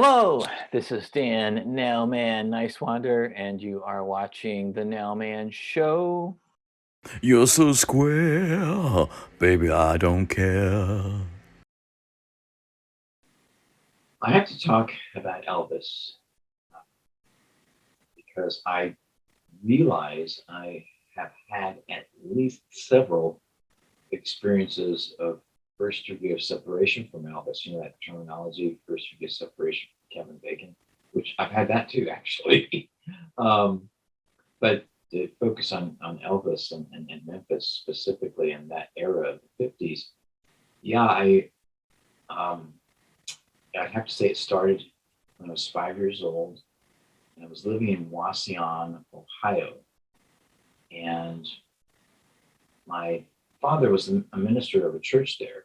Hello, this is Dan Nowman Niswander, and you are watching the Nowman Show. You're so square, baby, I don't care. I have to talk about Elvis because I realize I have had at least several experiences of first degree of separation from Elvis. You know that terminology, first degree of separation from Kevin Bacon, which I've had that too, actually. But to focus on Elvis and Memphis specifically in that era of the 50s, yeah, um, I'd have to say it started when I was 5 years old. And I was living in Wauseon, Ohio. And my father was a minister of a church there.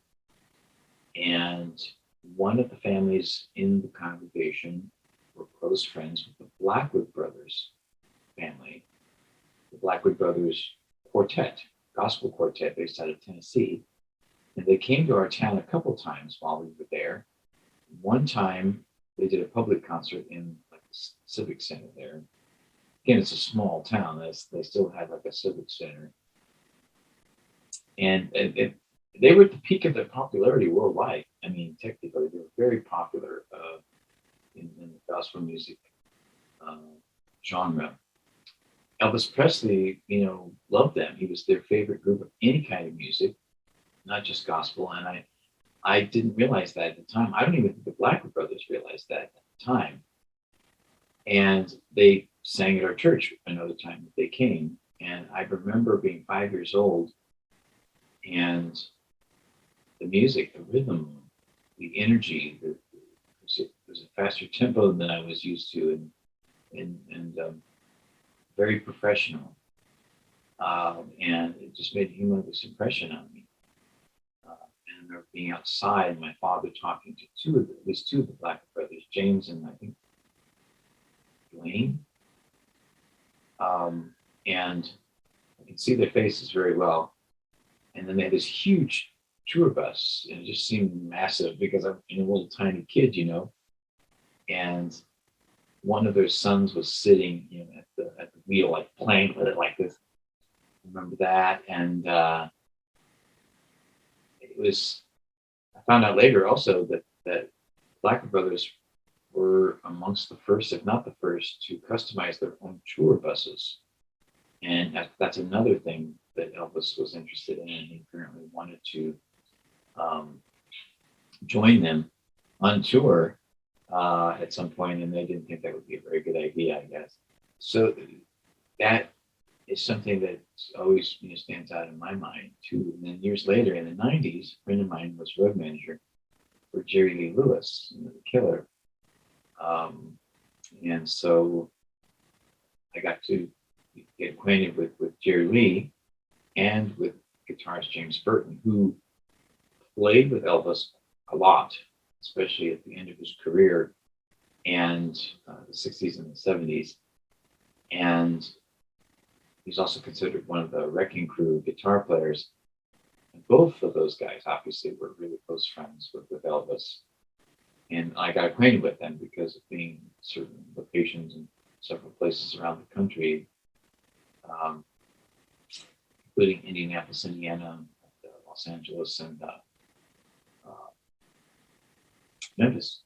And one of the families in the congregation were close friends with the Blackwood Brothers family, the Blackwood Brothers quartet, gospel quartet based out of Tennessee. And they came to our town a couple times while we were there. One time they did a public concert in like the civic center there. Again, it's a small town. They still had like a civic center. And they were at the peak of their popularity worldwide. I mean, technically, they were very popular in the gospel music genre. Elvis Presley, loved them. He was their favorite group of any kind of music, not just gospel. And I didn't realize that at the time. I don't even think the Blackwood Brothers realized that at the time. And they sang at our church another time that they came. And I remember being 5 years old and the music, the rhythm, the energy, it was a faster tempo than I was used to and very professional. And it just made a humongous impression on me. And I remember being outside and my father talking to at least two of the Blackwood Brothers, James and I think Dwayne. And I can see their faces very well. And then they had this huge tour bus, and it just seemed massive because I'm a little tiny kid, And one of their sons was sitting, at the wheel, like playing with it like this. I remember that, and I found out later also that Blackwood Brothers were amongst the first, if not the first, to customize their own tour buses. And that's another thing that Elvis was interested in, and he apparently wanted to join them on tour at some point, and they didn't think that would be a very good idea, I guess. So that is something that always stands out in my mind too. And then years later, in the '90s, a friend of mine was road manager for Jerry Lee Lewis, the Killer, and so I got to get acquainted with Jerry Lee and with guitarist James Burton, who played with Elvis a lot, especially at the end of his career and the 60s and the 70s. And he's also considered one of the Wrecking Crew guitar players. And both of those guys obviously were really close friends with Elvis. And I got acquainted with them because of being in certain locations in several places around the country, including Indianapolis, Indiana, Los Angeles, and Memphis.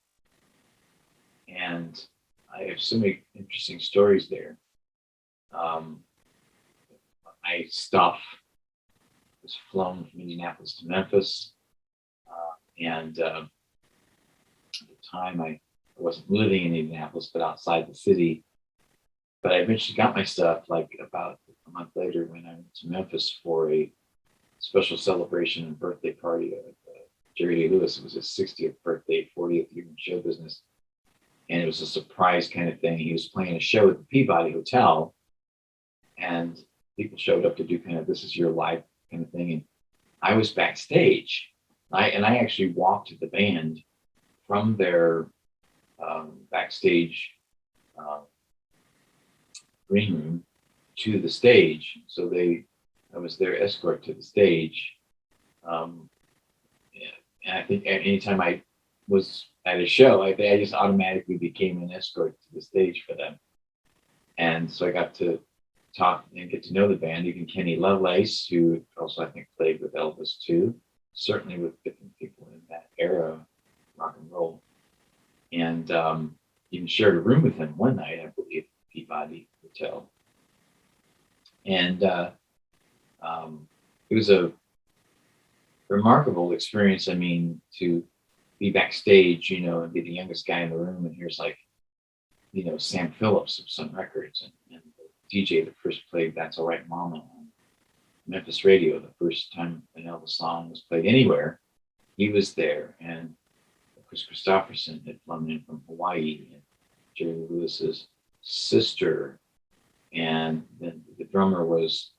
And I have so many interesting stories there. My stuff was flown from Indianapolis to Memphis. And at the time, I wasn't living in Indianapolis, but outside the city. But I eventually got my stuff like about a month later when I went to Memphis for a special celebration and birthday party of Jerry Lee Lewis. It was his 60th birthday, 40th year in show business. And it was a surprise kind of thing. He was playing a show at the Peabody Hotel, and people showed up to do kind of this is your life kind of thing. And I was backstage. I actually walked the band from their backstage green room to the stage. So I was their escort to the stage. And I think anytime I was at a show, I just automatically became an escort to the stage for them. And so I got to talk and get to know the band, even Kenny Lovelace, who also I think played with Elvis too, certainly with different people in that era of rock and roll. And even shared a room with him one night, I believe, Peabody Hotel. And it was a remarkable experience. I mean, to be backstage, you know, and be the youngest guy in the room, and here's like, you know, Sam Phillips of Sun Records, and the DJ that first played "That's All Right, Mama" on Memphis radio, the first time an Elvis song was played anywhere. He was there, and Chris Christopherson had flown in from Hawaii, and Jerry Lee Lewis's sister, and then the drummer was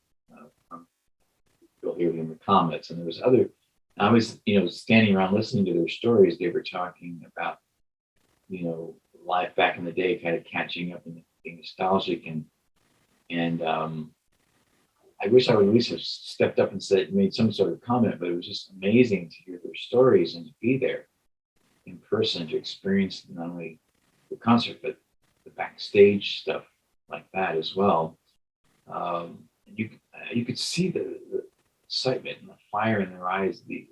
from Bill Haley and the Comets, and there was other. I was, you know, standing around listening to their stories. They were talking about, you know, life back in the day, kind of catching up and being nostalgic, and I wish I would at least have stepped up and made some sort of comment, but it was just amazing to hear their stories and to be there in person to experience not only the concert but the backstage stuff like that as well. You could see the excitement and the fire in their eyes, the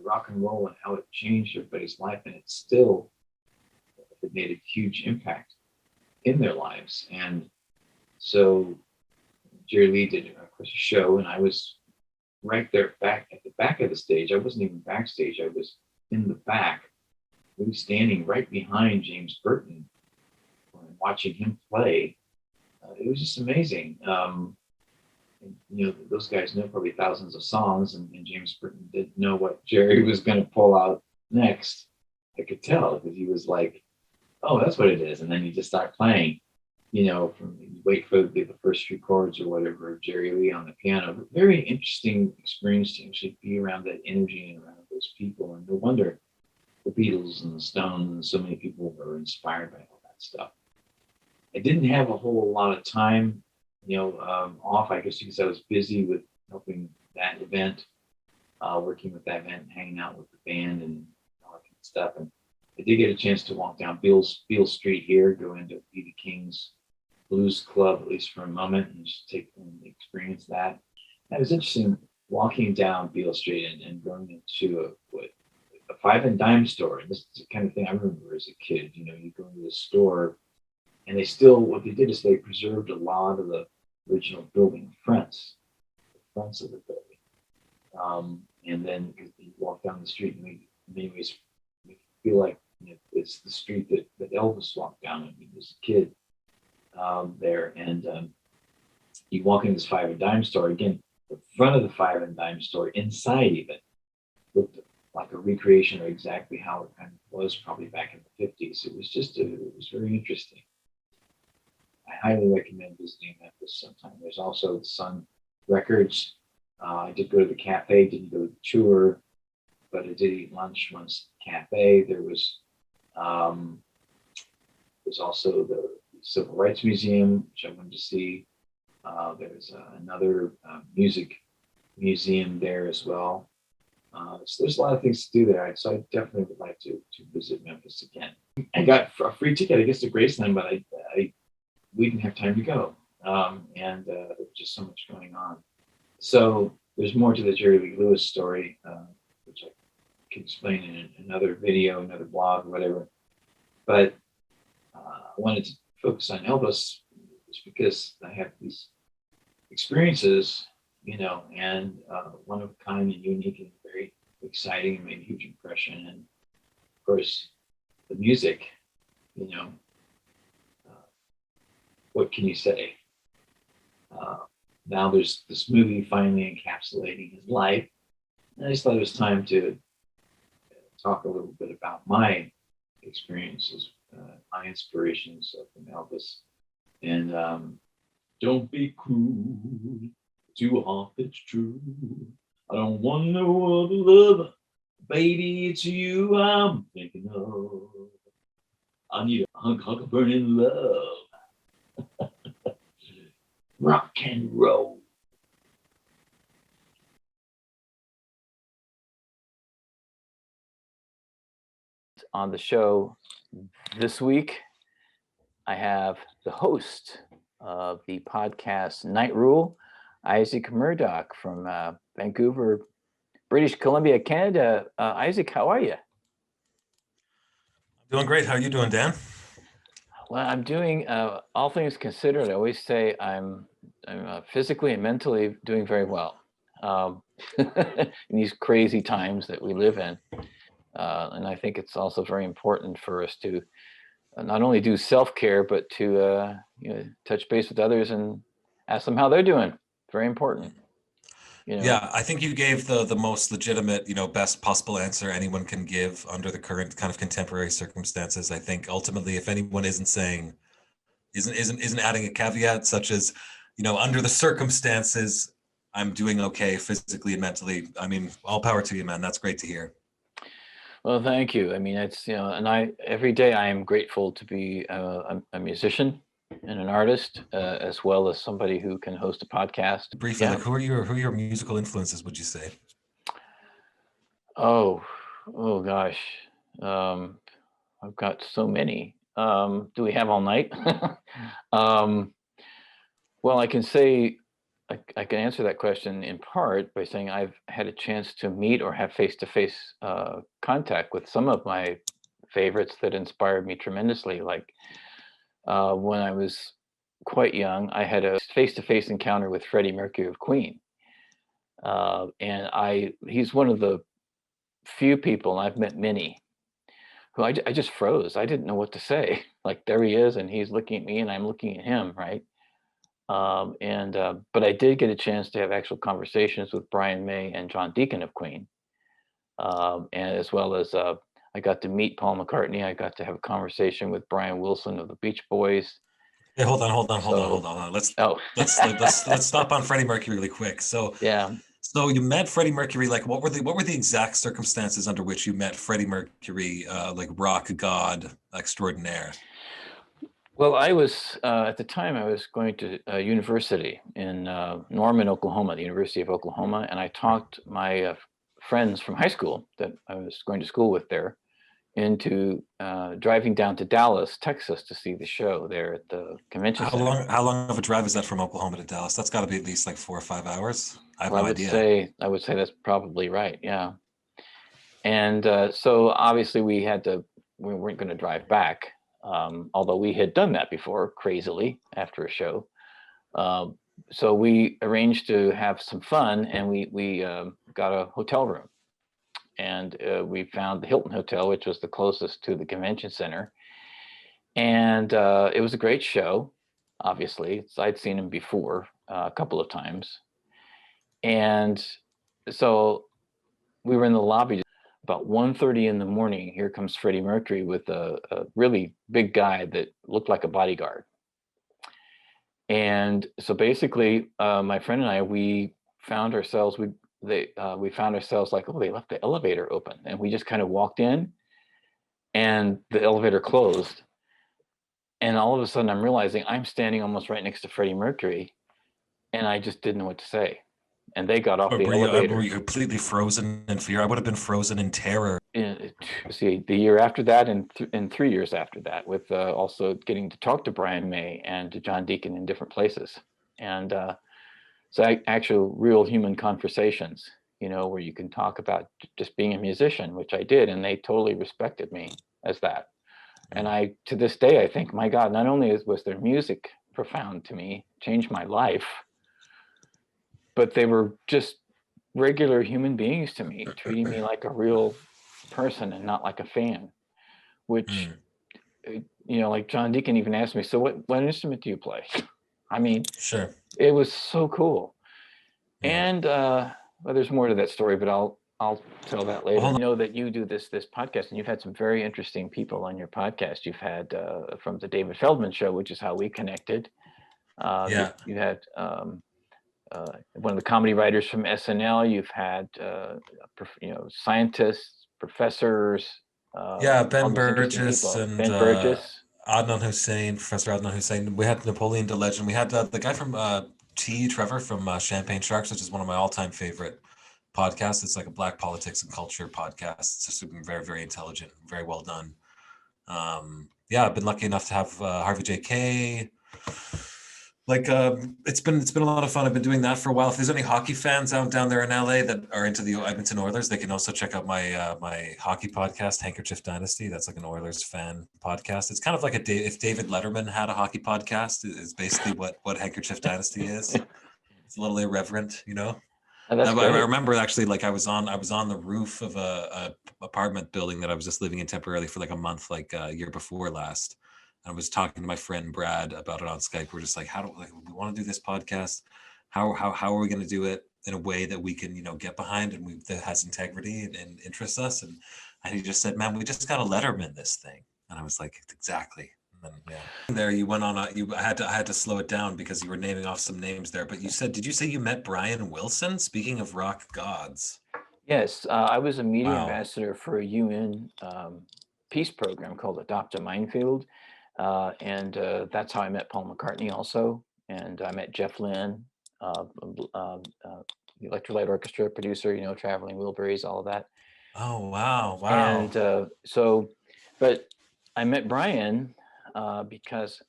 rock and roll and how it changed everybody's life, and it made a huge impact in their lives. And so Jerry Lee did, of course, a show, and I was right there back at the back of the stage. I wasn't even backstage. I was in the back, really standing right behind James Burton and watching him play. It was just amazing. And, you know, those guys know probably thousands of songs, and James Burton didn't know what Jerry was going to pull out next. I could tell because he was like, "Oh, that's what it is," and then you just start playing. You know, you wait for the first few chords or whatever, Jerry Lee on the piano. But very interesting experience to actually be around that energy and around those people. And no wonder the Beatles and the Stones and so many people were inspired by all that stuff. I didn't have a whole lot of time, you know, off, I guess, because I was busy with helping that event, working with that event, hanging out with the band and all that kind of stuff. And I did get a chance to walk down Beale Street here, go into B.B. King's Blues Club, at least for a moment, and just take and experience that. And it was interesting walking down Beale Street and going into a five and dime store. And this is the kind of thing I remember as a kid. You know, you go into the store, and what they did is they preserved a lot of the original building fronts of the building. And then you walk down the street, and in many ways, you feel like, you know, it's the street that Elvis walked down when he was a kid there. And you walk in this five and dime store, again, the front of the five and dime store, inside even, looked like a recreation of exactly how it kind of was probably back in the 50s. It was very interesting. I highly recommend visiting Memphis sometime. There's also the Sun Records. I did go to the cafe, didn't go to the tour, but I did eat lunch once at the cafe. There's also the Civil Rights Museum, which I wanted to see. There's another music museum there as well. So there's a lot of things to do there. So I definitely would like to visit Memphis again. I got a free ticket, I guess, to Graceland, but we didn't have time to go. And there was just so much going on. So there's more to the Jerry Lee Lewis story, which I can explain in another video, another blog, whatever. But I wanted to focus on Elvis just because I have these experiences, you know, and one of a kind and unique and very exciting and made a huge impression. And of course, the music, you know, what can you say? Now there's this movie finally encapsulating his life. And I just thought it was time to talk a little bit about my experiences, my inspirations from Elvis. And don't be cruel to a heart that's true. I don't want no other lover. Baby, it's you I'm thinking of. I need a hunk of burning love. Rock and roll. And on the show this week, I have the host of the podcast Night Rule, Isaac Murdock from Vancouver, British Columbia, Canada. Isaac, how are you? Doing great. How are you doing, Dan? Well, I'm doing, all things considered, I always say I'm physically and mentally doing very well in these crazy times that we live in. And I think it's also very important for us to not only do self-care, but to touch base with others and ask them how they're doing. Very important. Yeah, I think you gave the most legitimate, best possible answer anyone can give under the current kind of contemporary circumstances. I think ultimately, if anyone isn't adding a caveat such as, under the circumstances, I'm doing okay physically and mentally. I mean, all power to you, man. That's great to hear. Well, thank you. I mean, it's, and every day I am grateful to be a musician and an artist, as well as somebody who can host a podcast. Briefly, like who are your musical influences, would you say? Oh gosh. I've got so many. Do we have all night? Well, I can say, I can answer that question in part by saying I've had a chance to meet or have face-to-face contact with some of my favorites that inspired me tremendously. Like when I was quite young, I had a face-to-face encounter with Freddie Mercury of Queen. And he's one of the few people, and I've met many, who I just froze. I didn't know what to say. Like, there he is, and he's looking at me, and I'm looking at him, right? But I did get a chance to have actual conversations with Brian May and John Deacon of Queen. And as well as I got to meet Paul McCartney. I got to have a conversation with Brian Wilson of the Beach Boys. Hey, hold on. Let's stop on Freddie Mercury really quick. So yeah. So you met Freddie Mercury. Like, what were the exact circumstances under which you met Freddie Mercury, like rock god extraordinaire? Well, I was at the time I was going to university in Norman, Oklahoma, the University of Oklahoma, and I talked my friends from high school that I was going to school with there into driving down to Dallas, Texas, to see the show there at the convention center. How long of a drive is that from Oklahoma to Dallas? That's got to be at least like 4 or 5 hours. I have no idea. I would say that's probably right. Yeah. And so obviously we weren't going to drive back. Although we had done that before, crazily, after a show. So we arranged to have some fun, and we got a hotel room. And we found the Hilton Hotel, which was the closest to the convention center. And it was a great show, obviously. I'd seen him before a couple of times. And so we were in the lobby. About 1:30 in the morning, here comes Freddie Mercury with a really big guy that looked like a bodyguard. And so basically, my friend and I, we found ourselves like, oh, they left the elevator open, and we just kind of walked in, and the elevator closed. And all of a sudden, I'm realizing I'm standing almost right next to Freddie Mercury, and I just didn't know what to say. And they got off the elevator. Were you completely frozen in fear? I would have been frozen in terror. See, the year after that, and 3 years after that, with also getting to talk to Brian May and to John Deacon in different places. And so actual real human conversations, where you can talk about just being a musician, which I did, and they totally respected me as that. And I, to this day, I think, my God, not only was their music profound to me, changed my life, but they were just regular human beings to me, treating me like a real person and not like a fan, which, like John Deacon even asked me, so what instrument do you play? I mean, sure. It was so cool. Yeah. And well, there's more to that story, but I'll tell that later. I know that you do this podcast, and you've had some very interesting people on your podcast. You've had from the David Feldman Show, which is how we connected. You had one of the comedy writers from SNL. You've had scientists, professors. Ben Burgess and Ben Burgess, Professor Adnan Hussein. We had Napoleon the Legend. We had the guy from Trevor from Champagne Sharks, which is one of my all-time favorite podcast. It's like a Black politics and culture podcast. It's just very, very intelligent, very well done. Yeah, I've been lucky enough to have Harvey J.K. Like it's been a lot of fun. I've been doing that for a while. If there's any hockey fans down there in LA that are into the Edmonton Oilers, they can also check out my my hockey podcast, Handkerchief Dynasty. That's like an Oilers fan podcast. It's kind of like if David Letterman had a hockey podcast, is basically what Handkerchief Dynasty is. It's a little irreverent, you know. Oh, that's I great. remember actually, like I was on the roof of a apartment building that I was just living in temporarily for like a month, like a year before last. I was talking to my friend Brad about it on Skype. We're just like, we want to do this podcast? How are we going to do it in a way that we can, get behind and that has integrity and interests us? And he just said, man, we just got to Letterman this thing. And I was like, exactly. And then, yeah. There you went on. I had to slow it down because you were naming off some names there. But did you say you met Brian Wilson? Speaking of rock gods. Yes, I was a media Wow. ambassador for a UN peace program called Adopt-A-Minefield. And that's how I met Paul McCartney also. And I met Jeff Lynne, the Electrolyte Orchestra producer, Traveling Wilburys, all of that. Oh, wow. And but I met Brian because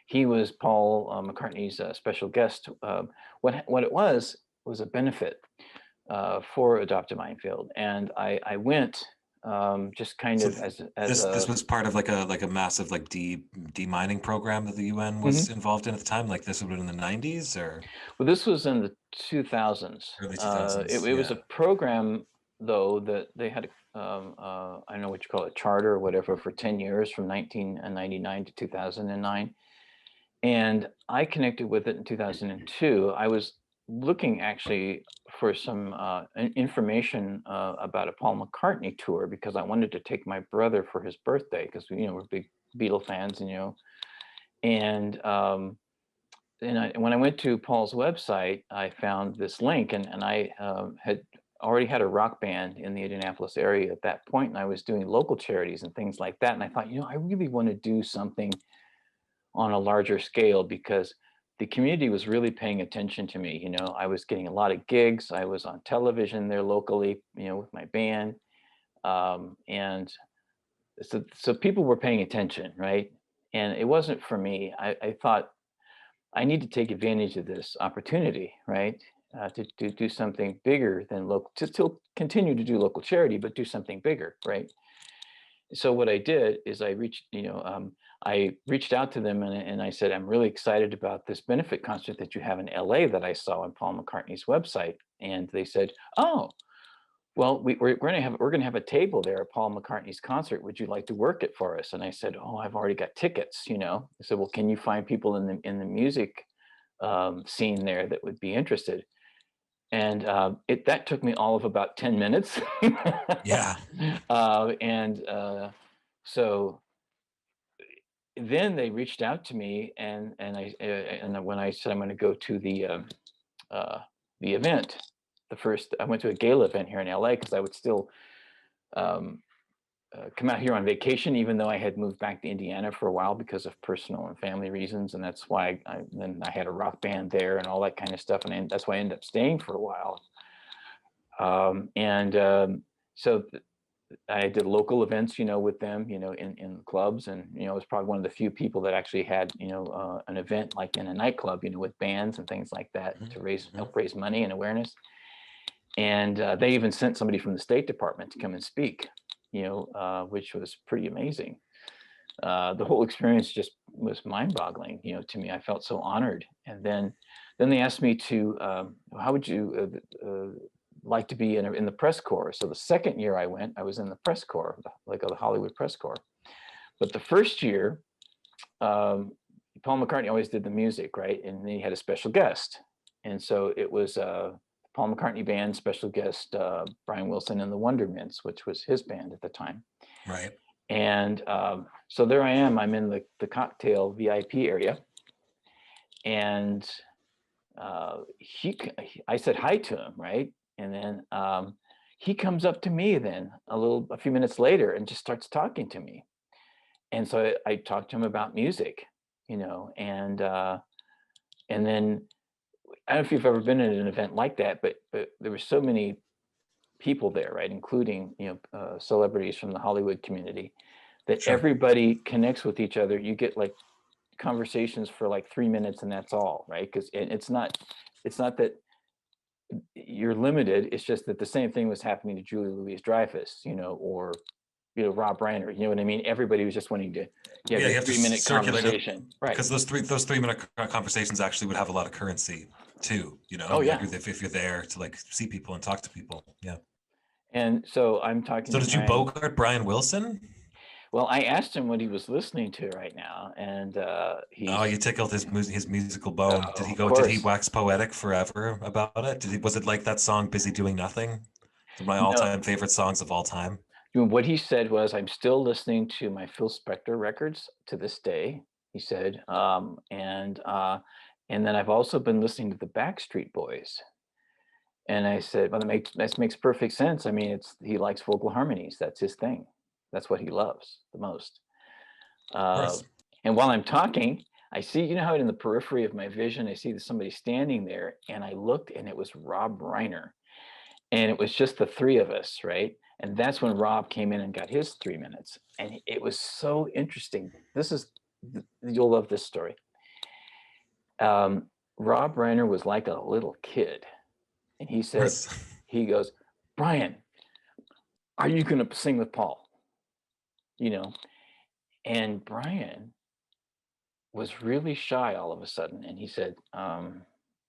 he was Paul McCartney's special guest. What it was a benefit for Adopt-A-Minefield. And I went just kind of as this was part of like a massive like demining program that the UN was involved in at the time. Like this would have been in the 90s or. Well, this was in the 2000s. Early 2000s. It was a program though that they had I don't know what you call it, charter or whatever, for 10 years from 1999 to 2009. And I connected with it in 2002. I was looking actually for some information about a Paul McCartney tour because I wanted to take my brother for his birthday because we're big Beatle fans, and when I went to Paul's website, I found this link, and I had already had a rock band in the Indianapolis area at that point, and I was doing local charities and things like that. And I thought, I really want to do something on a larger scale because the community was really paying attention to me. I was getting a lot of gigs. I was on television there locally, with my band. And so people were paying attention, right? And it wasn't for me. I thought I need to take advantage of this opportunity, right? To do something bigger than local, to still continue to do local charity, but do something bigger, right? So what I did is I reached out to them and I said, I'm really excited about this benefit concert that you have in LA that I saw on Paul McCartney's website. And they said, oh, well, we're going to have a table there at Paul McCartney's concert. Would you like to work it for us? And I said, oh, I've already got tickets, I said, well, can you find people in the music scene there that would be interested? And that took me all of about 10 minutes. Yeah. So then they reached out to me, and when I said I'm going to go to the event, I went to a gala event here in LA because I would still come out here on vacation, even though I had moved back to Indiana for a while because of personal and family reasons, and that's why I had a rock band there and all that kind of stuff, and that's why I ended up staying for a while. So I did local events, with them, in clubs, and I was probably one of the few people that actually had, an event like in a nightclub, with bands and things like that to help raise money and awareness. And they even sent somebody from the State Department to come and speak, which was pretty amazing. The whole experience just was mind-boggling, to me. I felt so honored. And then they asked me to, how would you like to be in the press corps? So the second year I went, I was in the press corps, like the Hollywood press corps. But the first year, Paul McCartney always did the music, right? And then he had a special guest. And so it was Paul McCartney band, special guest Brian Wilson and the Wondermints, which was his band at the time. Right. And so there I am. I'm in the cocktail VIP area, and I said hi to him, right? And then he comes up to me then a few minutes later and just starts talking to me. And so I talked to him about music, and then I don't know if you've ever been at an event like that, but there were so many people there, right? Including, celebrities from the Hollywood community, that Sure. everybody connects with each other. You get like conversations for like 3 minutes and that's all, right? Because it's not that you're limited. It's just that the same thing was happening to Julie Louise-Dreyfus, or Rob Reiner. You know what I mean? Everybody was just wanting to have Yeah, you a have to 3-minute circulate it, conversation, right? because those 3 minute conversations actually would have a lot of currency too. Oh like, yeah. if you're there to like see people and talk to people. Yeah. And so I'm talking So to did you Brian. bogart Brian Wilson? Well, I asked him what he was listening to right now, and Oh, he's you tickled his musical bone. Did he of go? Did he course. wax poetic forever about it? Was it like that song "Busy Doing Nothing"? One of my No, all-time favorite songs of all time. what he said was, "I'm still listening to my Phil Spector records to this day," he said, and then I've also been listening to the Backstreet Boys. And I said, "Well, that makes perfect sense. I mean, he likes vocal harmonies. That's his thing. That's what he loves the most." Of Uh, course. and while I'm talking, I see, how in the periphery of my vision, I see that somebody standing there, and I looked, and it was Rob Reiner, and it was just the three of us, right? And that's when Rob came in and got his 3 minutes, and it was so interesting. You'll love this story. Rob Reiner was like a little kid, and he Of said, course. he goes, "Brian, are you going to sing with Paul?" And Brian was really shy all of a sudden, and he said,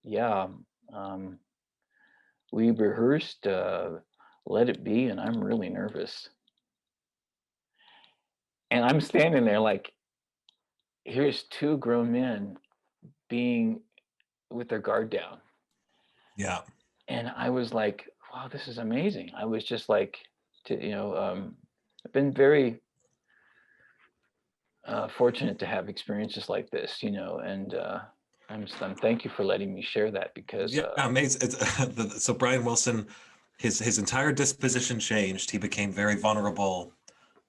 "Yeah, um, we rehearsed Let It Be, and I'm really nervous." And I'm standing there like, here's two grown men being with their guard down. Yeah. And I was like, wow, this is amazing. I was just like, I've been very fortunate to have experiences like this, and I'm thank you for letting me share that, because Yeah, amazing. So Brian Wilson, his entire disposition changed. He became very vulnerable,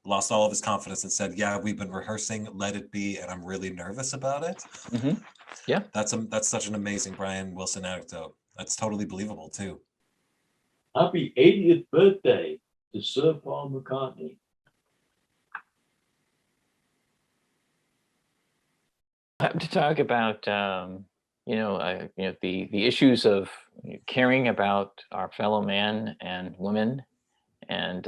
lost all of his confidence, and said, "Yeah, we've been rehearsing Let It Be, and I'm really nervous about it." mhm, yeah. That's such an amazing Brian Wilson anecdote. That's totally believable too. Happy 80th birthday to Sir Paul McCartney. To talk about the issues of caring about our fellow man and women, and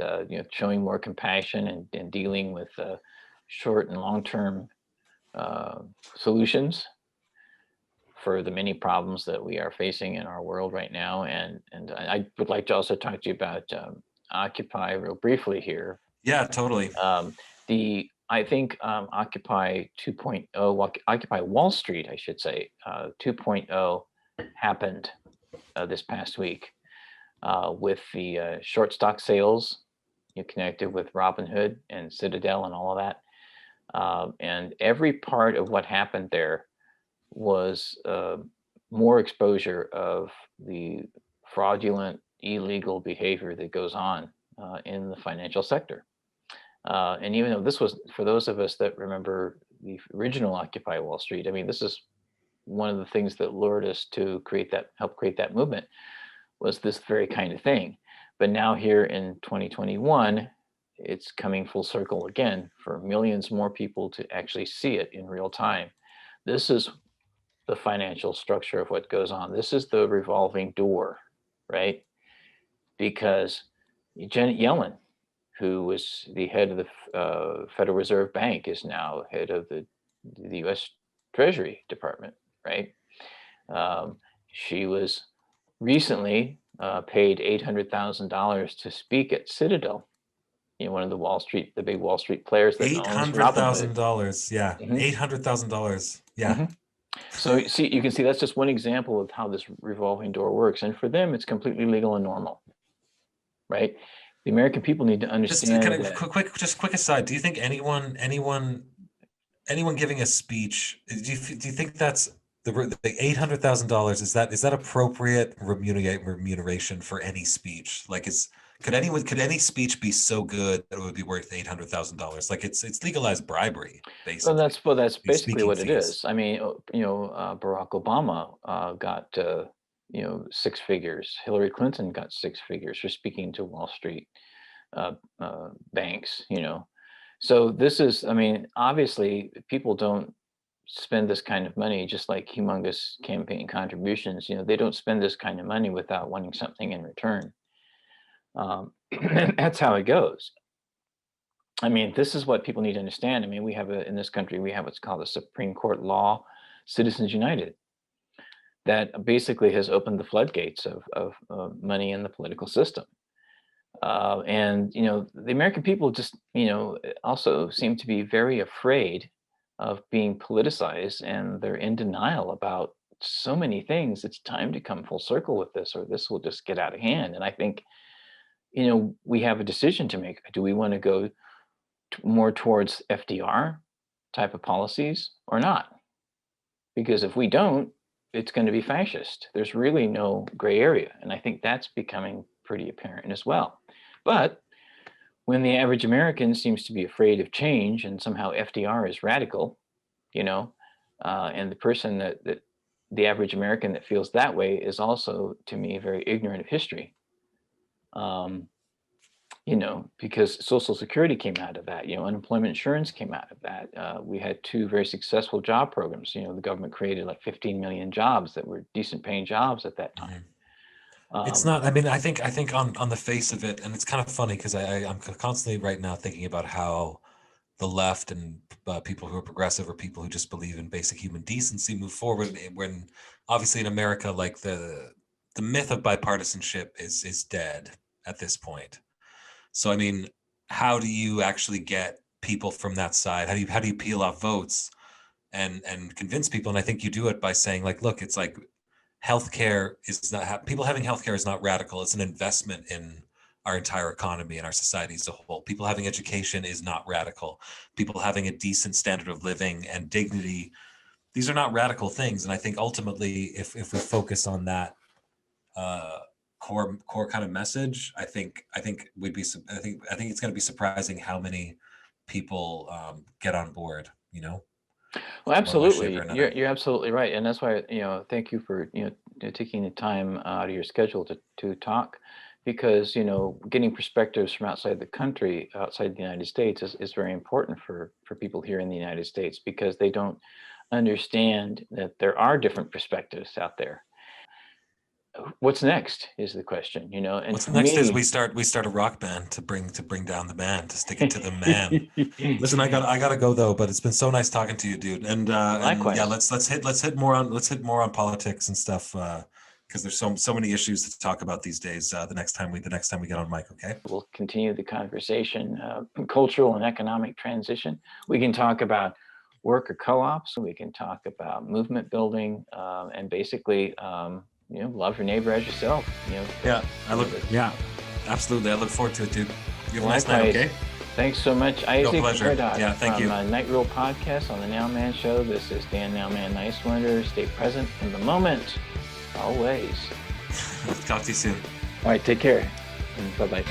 showing more compassion, and dealing with short and long term solutions for the many problems that we are facing in our world right now. And I would like to also talk to you about Occupy real briefly here. Yeah, totally. I think Occupy 2.0, Occupy Wall Street, I should say, 2.0 happened this past week with the short stock sales. You connected with Robinhood and Citadel and all of that. And every part of what happened there was more exposure of the fraudulent, illegal behavior that goes on in the financial sector. And even though this was, for those of us that remember the original Occupy Wall Street, I mean, this is one of the things that lured us to help create that movement, was this very kind of thing. But now here in 2021, it's coming full circle again for millions more people to actually see it in real time. This is the financial structure of what goes on. This is the revolving door, right? Because Janet Yellen, who was the head of the Federal Reserve Bank, is now head of the U.S. Treasury Department, right? She was recently paid $800,000 to speak at Citadel, one of the big Wall Street players that owns Robinhood. $800,000. Yeah, Mhm. $800,000. Yeah. Mhm. So you can see that's just one example of how this revolving door works. And for them, it's completely legal and normal, right? The American people need to Just understand kind of that. quick aside. Do you think anyone giving a speech? Do you think that's the $800,000? Is that appropriate remuneration for any speech? Like, Could any speech be so good that it would be worth $800,000? Like it's legalized bribery, basically. Well, that's These basically speaking what it fees. is. I mean, Barack Obama got 6 figures. Hillary Clinton got 6 figures for speaking to Wall Street banks. So this is, I mean, obviously people don't spend this kind of money just like humongous campaign contributions. They don't spend this kind of money without wanting something in return. And that's how it goes. I mean, this is what people need to understand. I mean, in this country, we have what's called the Supreme Court law, Citizens United, that basically has opened the floodgates of money in the political system. And, the American people just, also seem to be very afraid of being politicized, and they're in denial about so many things. It's time to come full circle with this, or this will just get out of hand. And I think, we have a decision to make. Do we want to go more towards FDR type of policies or not? Because if we don't, it's going to be fascist. There's really no gray area. And I think that's becoming pretty apparent as well. But when the average American seems to be afraid of change, and somehow FDR is radical, and the person that the average American that feels that way is also, to me, very ignorant of history. Because Social Security came out of that, unemployment insurance came out of that. We had 2 very successful job programs. The government created like 15 million jobs that were decent paying jobs at that time. It's not, I mean, I think on the face of it, and it's kind of funny because I'm constantly right now thinking about how the left and people who are progressive, or people who just believe in basic human decency, move forward, when obviously in America, like the myth of bipartisanship is dead at this point. So, I mean, how do you actually get people from that side? How do you peel off votes and convince people? And I think you do it by saying, like, look, it's like healthcare is not, people having healthcare is not radical. It's an investment in our entire economy and our society as a whole. People having education is not radical. People having a decent standard of living and dignity, these are not radical things. And I think ultimately, if we focus on that core kind of message, I think it's going to be surprising how many people get on board. Well, absolutely. You're absolutely right, and that's why thank you for taking the time out of your schedule to talk, because getting perspectives from outside the country, outside the United States, is very important for people here in the United States, because they don't understand that there are different perspectives out there. What's next is the question, and what's next is we start a rock band to bring down the man, to stick it to the man. Listen, I gotta go though, but it's been so nice talking to you, dude. And likewise. Yeah, let's hit more on politics and stuff, because there's so many issues to talk about these days. The next time we get on mic, okay? We'll continue the conversation, cultural and economic transition. We can talk about worker co-ops. We can talk about movement building, and basically love your neighbor as yourself. Yeah, absolutely. I look forward to it, dude. You have a nice night, okay? Thanks so much, Isaac Murdock. Yeah, thank you. Night Rule Podcast on the Nowman Show. This is Dan Nowman Niswander. Stay present in the moment, always. Talk to you soon. All right, take care. Bye-bye.